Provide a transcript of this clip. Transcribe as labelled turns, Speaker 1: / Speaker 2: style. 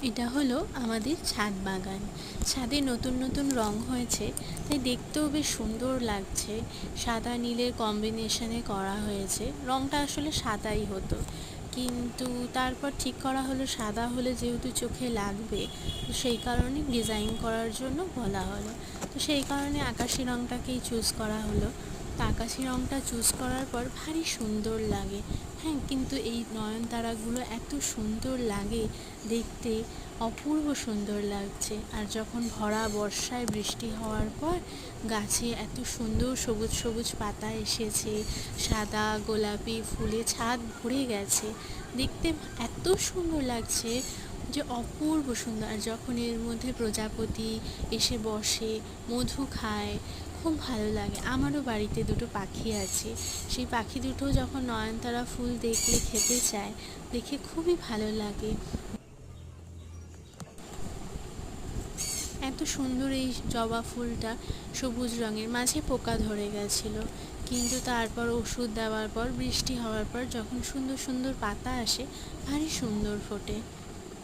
Speaker 1: এটা হলো আমাদের ছাদ বাগান। ছাদে নতুন নতুন রং হয়েছে, তাই দেখতেও বেশ সুন্দর লাগছে। সাদা নীলের কম্বিনেশনে করা হয়েছে। রংটা আসলে সাদাই হতো, কিন্তু তারপর ঠিক করা হলো সাদা হলে যেহেতু চোখে লাগবে, তো সেই কারণে ডিজাইন করার জন্য বলা হলো। তো সেই কারণে আকাশি রংটাকেই চুজ করা হলো। তো আকাশি রংটা চুজ করার পর ভারী সুন্দর লাগে। হ্যাঁ, কিন্তু এই নয়নতারাগুলো এত সুন্দর লাগে দেখতে, অপূর্ব সুন্দর লাগছে। আর যখন ভরা বর্ষায় বৃষ্টি হওয়ার পর গাছে এত সুন্দর সবুজ সবুজ পাতা এসেছে, সাদা গোলাপি ফুলে ছাদ ভরে গেছে, দেখতে এত সুন্দর লাগছে যে অপূর্ব সুন্দর। আর যখন এর মধ্যে প্রজাপতি এসে বসে, মধু খায়, খুব ভালো লাগে। আমারও বাড়িতে দুটো পাখি আছে, সেই পাখি দুটো যখন নয়নতারা ফুল দেখলে খেতে চায়, দেখে খুবই ভালো লাগে। এত সুন্দর এই জবা ফুলটা সবুজ রঙের, মাঝে পোকা ধরে গেছিল, কিন্তু তারপর ওষুধ দেওয়ার পর, বৃষ্টি হওয়ার পর যখন সুন্দর সুন্দর পাতা আসে, ভারী সুন্দর ফোটে।